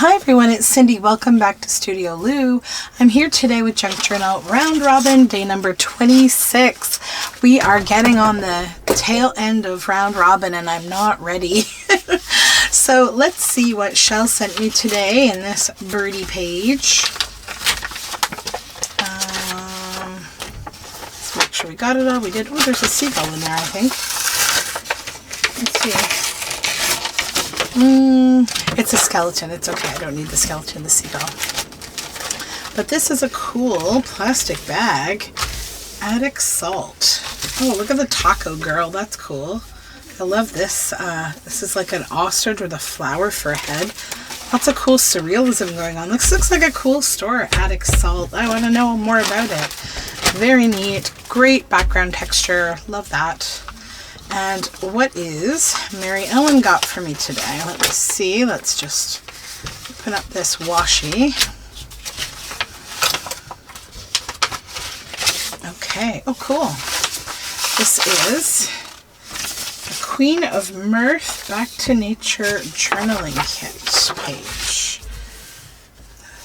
Hi everyone, it's Cindy. Welcome back to Studioloo. I'm here today with Junk Journal Round Robin, day number 26. We are getting on the tail end of Round Robin and I'm not ready. So let's see what Shell sent me today in this birdie page. Let's make sure we got it all. We did. Oh, there's a seagull in there, I think. Let's see. It's a skeleton. It's okay. I don't need the skeleton, the seagull. But this is a cool plastic bag. Attic salt. Oh, look at the taco girl. That's cool. I love this. This is like an ostrich with a flower for a head. Lots of cool surrealism going on. This looks like a cool store. Attic salt. I want to know more about it. Very neat. Great background texture. Love that. And what is Mary Ellen got for me today? Let me see. Let's just open up this washi. Okay. Oh, cool. This is the Queen of Mirth Back to Nature Journaling Kit page.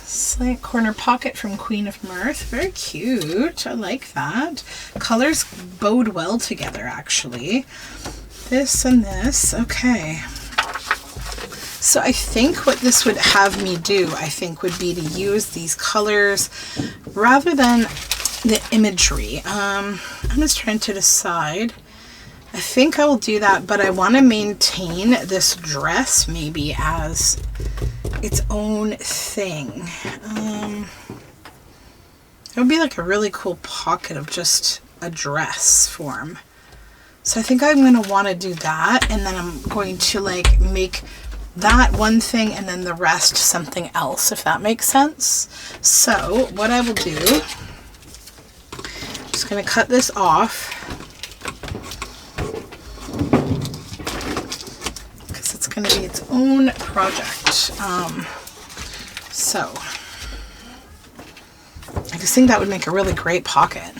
Slant corner pocket from Queen of Mirth. Very cute. I like that. Colors bode well together, actually. This and this. Okay. So I think what this would have me do, I think, would be to use these colors rather than the imagery. I'm just trying to decide. I think I will do that, but I want to maintain this dress maybe as its own thing. It would be like a really cool pocket of just a dress form. So I think I'm going to want to do that, and then I'm going to like make that one thing and then the rest something else, if that makes sense. So what I will do, I'm just going to cut this off. It's going to be its own project. So I just think that would make a really great pocket.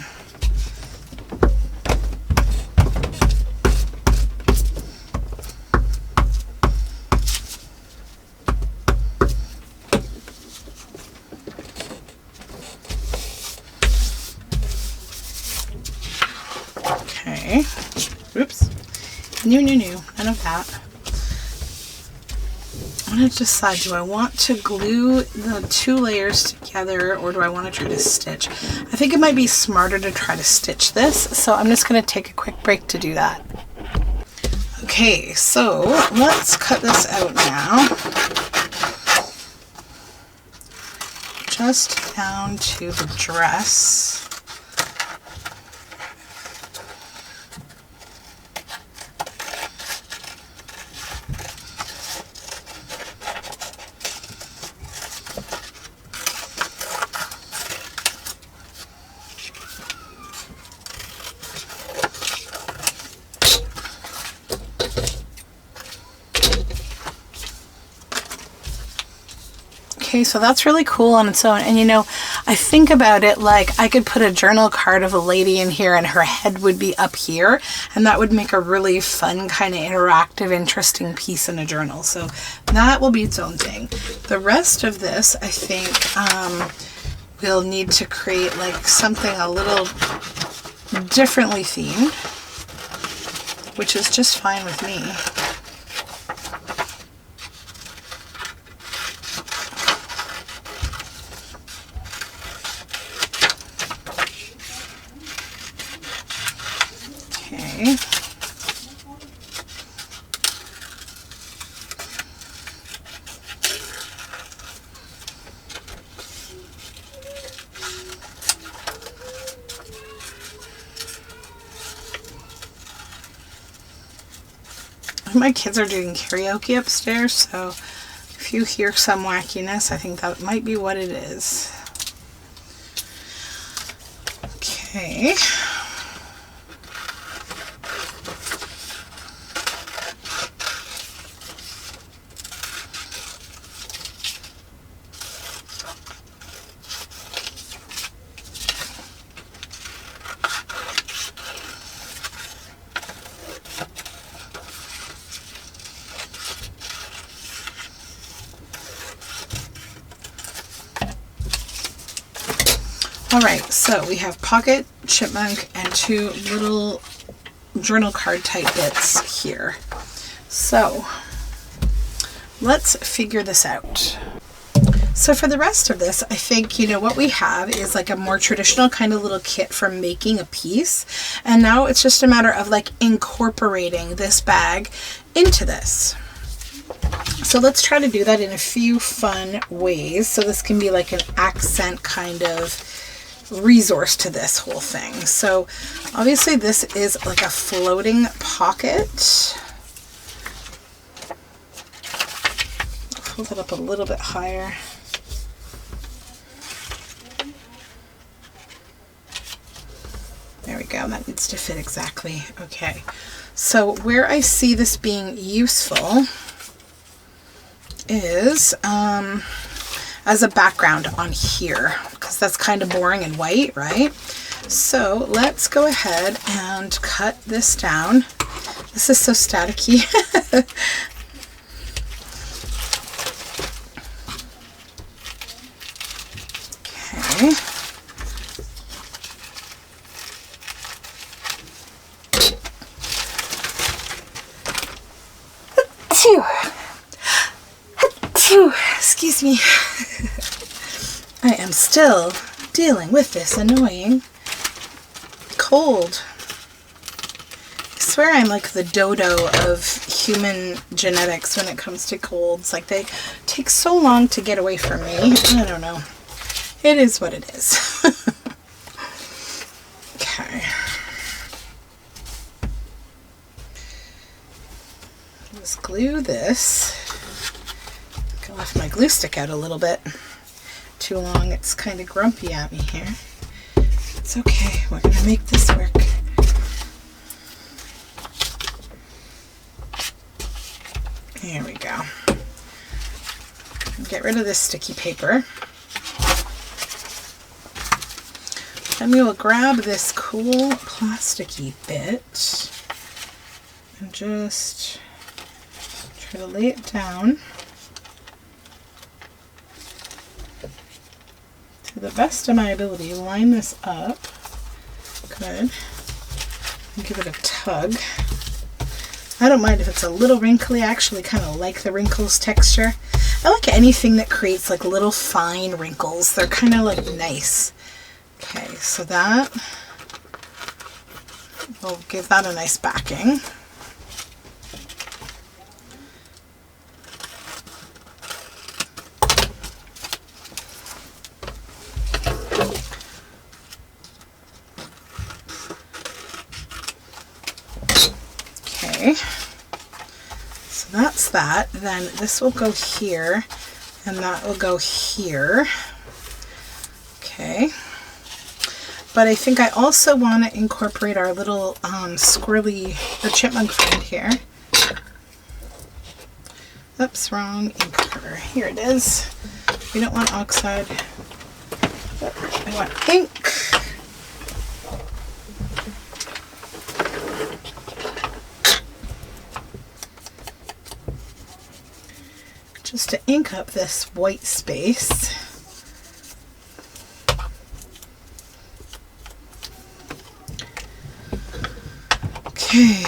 Okay. Oops. No, none of that. I'm going to decide, do I want to glue the two layers together or do I want to try to stitch? I think it might be smarter to try to stitch this, so I'm just going to take a quick break to do that. Okay, so let's cut this out now. Just down to the dress. Okay, so that's really cool on its own. And you know, I think about it like I could put a journal card of a lady in here and her head would be up here, and that would make a really fun kind of interactive, interesting piece in a journal. So that will be its own thing. The rest of this, I think, we'll need to create like something a little differently themed, which is just fine with me. Okay. My kids are doing karaoke upstairs, so if you hear some wackiness, I think that might be what it is. Okay. All right, so we have pocket, chipmunk, and 2 little journal card type bits here. So let's figure this out. So for the rest of this, I think, you know, what we have is like a more traditional kind of little kit for making a piece. And now it's just a matter of like incorporating this bag into this. So let's try to do that in a few fun ways. So this can be like an accent kind of resource to this whole thing. So obviously this is like a floating pocket. Hold it up a little bit higher. There we go. That needs to fit exactly. Okay. So where I see this being useful is as a background on here, because that's kind of boring and white, right? So let's go ahead and cut this down. This is so staticky. Okay. Excuse me. I am still dealing with this annoying cold. I swear I'm like the dodo of human genetics when it comes to colds. Like they take so long to get away from me. I don't know. It is what it is. Okay. Let's glue this. I left my glue stick out a little bit too long. It's kind of grumpy at me here. It's okay. We're going to make this work. There we go. Get rid of this sticky paper. Then we will grab this cool plasticky bit and just try to lay it down to the best of my ability. Line this up. Good. And give it a tug. I don't mind if it's a little wrinkly. I actually kind of like the wrinkles texture. I like anything that creates like little fine wrinkles. They're kind of like nice. Okay, so that will give that a nice backing. Okay, so that's that. Then this will go here, and that will go here. Okay, but I think I also want to incorporate our little squirrely or chipmunk friend here. Oops, wrong inker. Here it is. We don't want oxide. I want ink. Just to ink up this white space. Okay,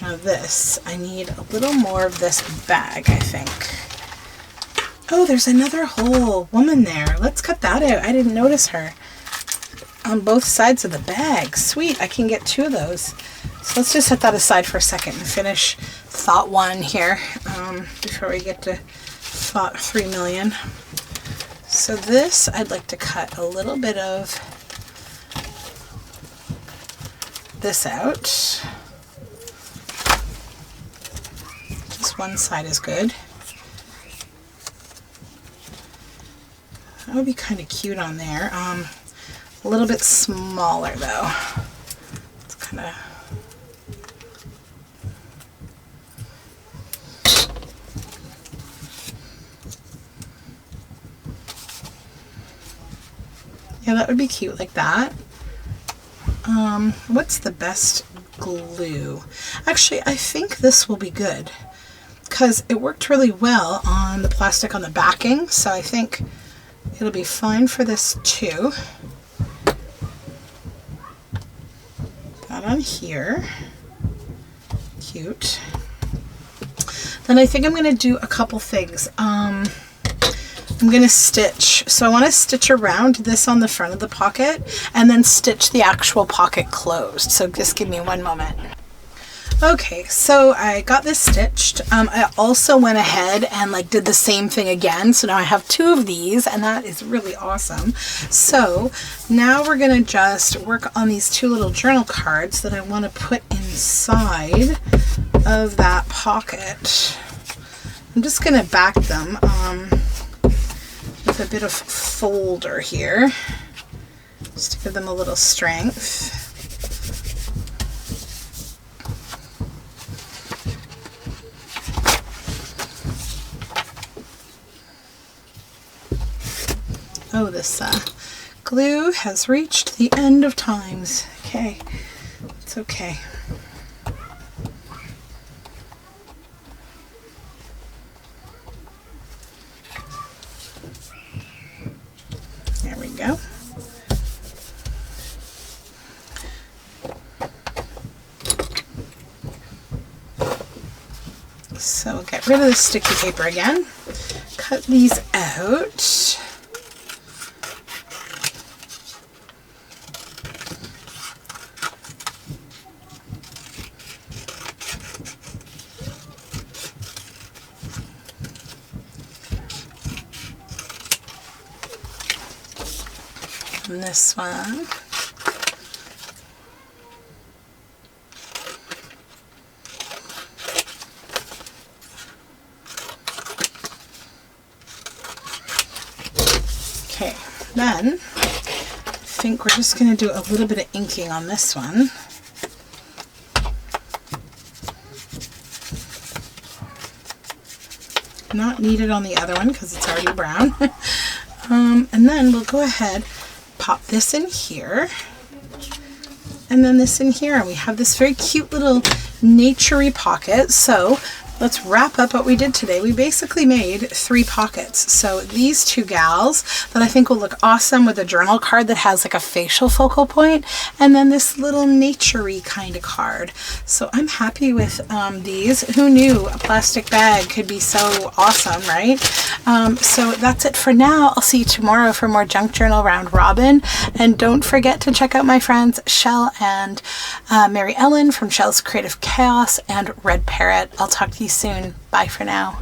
now this, I need a little more of this bag, I think. Oh, there's another whole woman there. Let's cut that out. I didn't notice her. On both sides of the bag. Sweet, I can get 2 of those. So let's just set that aside for a second and finish thought 1 here before we get to thought 3 million. So this, I'd like to cut a little bit of this out. Just one side is good. That would be kind of cute on there. A little bit smaller though. It's kind of... Yeah, that would be cute like that. What's the best glue? Actually, I think this will be good because it worked really well on the plastic on the backing. So I think It'll be fine for this too. That on here. Cute. Then I think I'm going to do a couple things. I'm going to stitch. So I want to stitch around this on the front of the pocket and then stitch the actual pocket closed. So just give me one moment. Okay, so I got this stitched. I also went ahead and like did the same thing again. So now I have 2 of these, and that is really awesome. So now we're going to just work on these 2 little journal cards that I want to put inside of that pocket. I'm just going to back them with a bit of folder here, just to give them a little strength. Oh, this glue has reached the end of times. Okay, it's okay. There we go. So get rid of the sticky paper again. Cut these out. And this one. Okay, then I think we're just going to do a little bit of inking on this one. Not needed on the other one because it's already brown. And then we'll go ahead, pop this in here, and then this in here, and we have this very cute little naturey pocket. So let's wrap up what we did today. We basically made 3 pockets. So these 2 gals that I think will look awesome with a journal card that has like a facial focal point, and then this little naturey kind of card. So I'm happy with these. Who knew a plastic bag could be so awesome, right? So that's it for now. I'll see you tomorrow for more Junk Journal Round Robin. And don't forget to check out my friends Shell and Mary Ellen from Chell's Creative Chaos and Red Parrot. I'll talk to you soon. Bye for now.